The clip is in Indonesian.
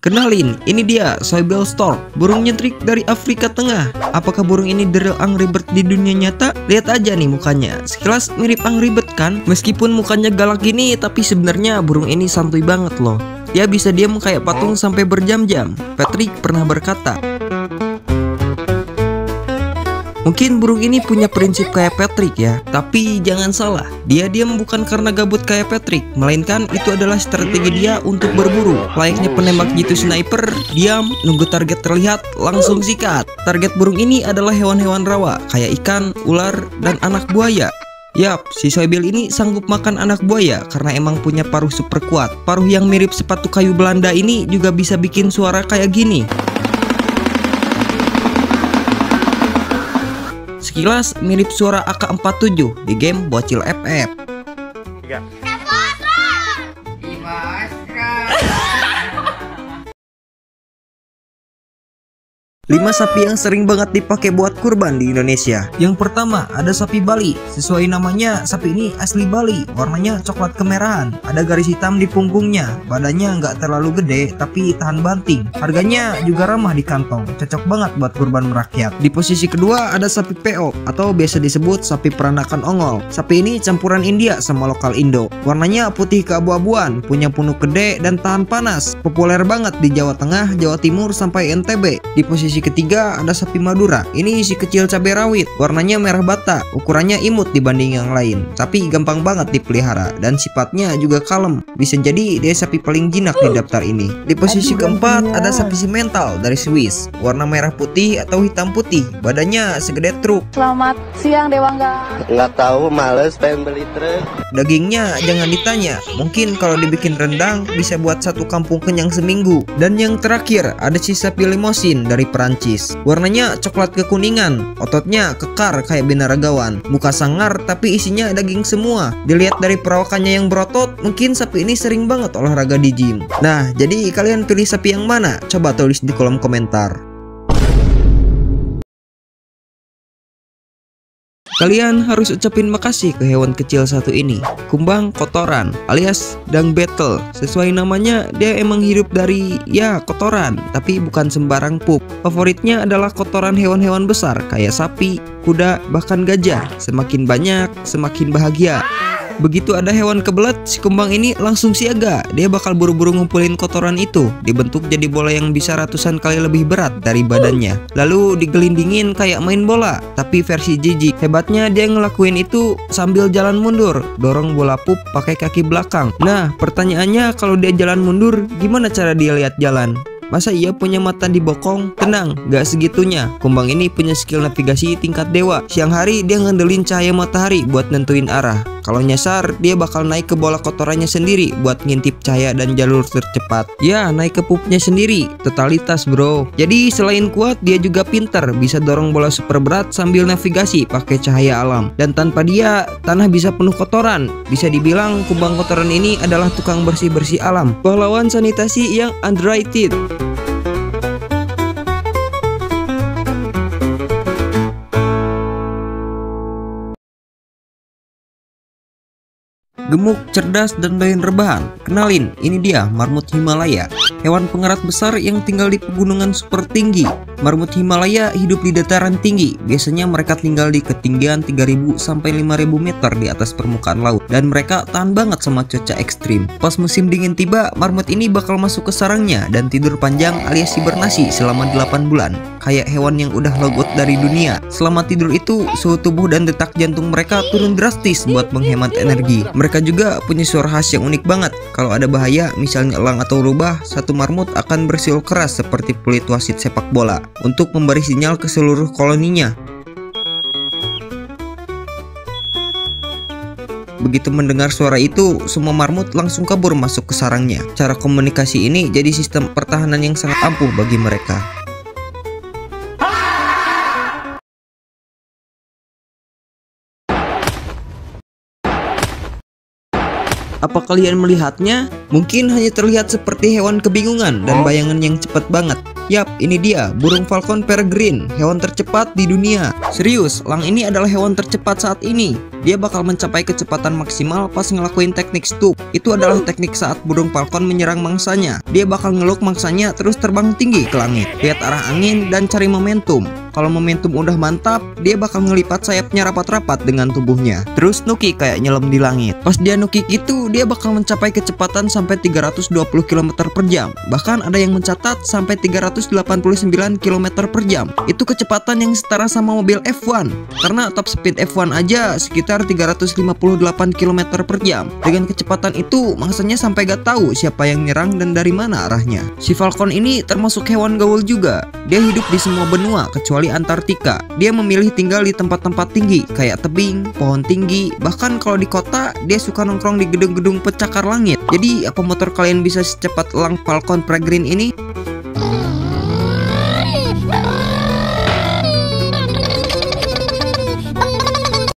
Kenalin, ini dia Soybel Stork, burung nyentrik dari Afrika Tengah. Apakah burung ini the real Angry Bird di dunia nyata? Lihat aja nih mukanya, sekilas mirip Angry Bird kan? Meskipun mukanya galak gini, tapi sebenarnya burung ini santuy banget loh. Dia bisa diam kayak patung sampai berjam-jam. Patrick pernah berkata, mungkin burung ini punya prinsip kayak Patrick ya, tapi jangan salah, dia diam bukan karena gabut kayak Patrick, melainkan itu adalah strategi dia untuk berburu. Layaknya penembak jitu sniper, diam, nunggu target terlihat, langsung sikat. Target burung ini adalah hewan-hewan rawa, kayak ikan, ular, dan anak buaya. Yap, si Soybel ini sanggup makan anak buaya karena emang punya paruh super kuat. Paruh yang mirip sepatu kayu Belanda ini juga bisa bikin suara kayak gini. Sekilas mirip suara AK-47 di game Bocil FF. 5 sapi yang sering banget dipakai buat kurban di Indonesia. Yang pertama ada sapi Bali. Sesuai namanya, sapi ini asli Bali. Warnanya coklat kemerahan. Ada garis hitam di punggungnya. Badannya nggak terlalu gede tapi tahan banting. Harganya juga ramah di kantong. Cocok banget buat kurban merakyat. Di posisi kedua ada sapi PO atau biasa disebut sapi peranakan Ongol. Sapi ini campuran India sama lokal Indo. Warnanya putih keabu-abuan, punya punuk gede dan tahan panas. Populer banget di Jawa Tengah, Jawa Timur sampai NTB. Di posisi ketiga ada sapi Madura. Ini si kecil cabai rawit, warnanya merah bata, ukurannya imut dibanding yang lain, tapi gampang banget dipelihara dan sifatnya juga kalem. Bisa jadi dia sapi paling jinak di daftar ini. Di posisi keempat ada sapi simental dari Swiss, warna merah putih atau hitam putih, badannya segede truk. Selamat siang Dewangga. Nggak tahu, males pengen beli truk. Dagingnya jangan ditanya, mungkin kalau dibikin rendang bisa buat satu kampung kenyang seminggu. Dan yang terakhir ada si sapi Limousin dari Perancis. Warnanya coklat kekuningan, ototnya kekar kayak binaragawan, muka sangar tapi isinya daging semua. Dilihat dari perawakannya yang berotot, mungkin sapi ini sering banget olahraga di gym. Nah, jadi kalian pilih sapi yang mana? Coba tulis di kolom komentar. Kalian harus ucapin makasih ke hewan kecil satu ini, kumbang kotoran alias dung beetle. Sesuai namanya, dia emang hidup dari kotoran, tapi bukan sembarang pup. Favoritnya adalah kotoran hewan-hewan besar kayak sapi, kuda, bahkan gajah. Semakin banyak, semakin bahagia. Begitu ada hewan kebelet, si kumbang ini langsung siaga. Dia bakal buru-buru ngumpulin kotoran itu, dibentuk jadi bola yang bisa ratusan kali lebih berat dari badannya. Lalu digelindingin kayak main bola, tapi versi jijik. Hebatnya dia ngelakuin itu sambil jalan mundur, dorong bola pup pakai kaki belakang. Nah, pertanyaannya kalau dia jalan mundur, gimana cara dia lihat jalan? Masa iya punya mata dibokong? Tenang, gak segitunya. Kumbang ini punya skill navigasi tingkat dewa. Siang hari dia ngandelin cahaya matahari buat nentuin arah. Kalau nyasar, dia bakal naik ke bola kotorannya sendiri buat ngintip cahaya dan jalur tercepat. Ya, naik ke pupnya sendiri. Totalitas bro. Jadi selain kuat, dia juga pinter. Bisa dorong bola super berat sambil navigasi pakai cahaya alam. Dan tanpa dia, tanah bisa penuh kotoran. Bisa dibilang kumbang kotoran ini adalah tukang bersih-bersih alam. Pahlawan sanitasi yang underrated. Gemuk, cerdas, dan doyan rebahan. Kenalin, ini dia marmut Himalaya. Hewan pengerat besar yang tinggal di pegunungan super tinggi. Marmut Himalaya hidup di dataran tinggi. Biasanya mereka tinggal di ketinggian 3000 sampai 5000 meter di atas permukaan laut. Dan mereka tahan banget sama cuaca ekstrim. Pas musim dingin tiba, marmut ini bakal masuk ke sarangnya dan tidur panjang alias hibernasi selama 8 bulan. Kayak hewan yang udah logout dari dunia. Selama tidur itu, suhu tubuh dan detak jantung mereka turun drastis buat menghemat energi. Mereka juga punya suara khas yang unik banget. Kalau ada bahaya, misalnya elang atau rubah, satu marmut akan bersiul keras seperti peluit wasit sepak bola untuk memberi sinyal ke seluruh koloninya. Begitu mendengar suara itu, semua marmut langsung kabur masuk ke sarangnya. Cara komunikasi ini jadi sistem pertahanan yang sangat ampuh bagi mereka. Apa kalian melihatnya? Mungkin hanya terlihat seperti hewan kebingungan dan bayangan yang cepat banget. Yap, ini dia burung falcon peregrine, hewan tercepat di dunia. Serius, elang ini adalah hewan tercepat saat ini. Dia bakal mencapai kecepatan maksimal pas ngelakuin teknik stoop. Itu adalah teknik saat burung falcon menyerang mangsanya. Dia bakal ngeluk mangsanya terus terbang tinggi ke langit, lihat arah angin dan cari momentum. Kalau momentum udah mantap, dia bakal ngelipat sayapnya rapat-rapat dengan tubuhnya. Terus nuki kayak nyelam di langit. Pas dia nuki gitu, dia bakal mencapai kecepatan sampai 320 km per jam. Bahkan ada yang mencatat sampai 389 km per jam. Itu kecepatan yang setara sama mobil F1. Karena top speed F1 aja sekitar 358 km per jam. Dengan kecepatan itu, mangsanya sampai gak tahu siapa yang nyerang dan dari mana arahnya. Si falcon ini termasuk hewan gaul juga. Dia hidup di semua benua kecuali Antartika. Dia memilih tinggal di tempat-tempat tinggi kayak tebing, pohon tinggi. Bahkan kalau di kota, dia suka nongkrong di gedung-gedung pencakar langit. Jadi apa motor kalian bisa secepat elang falcon peregrine ini?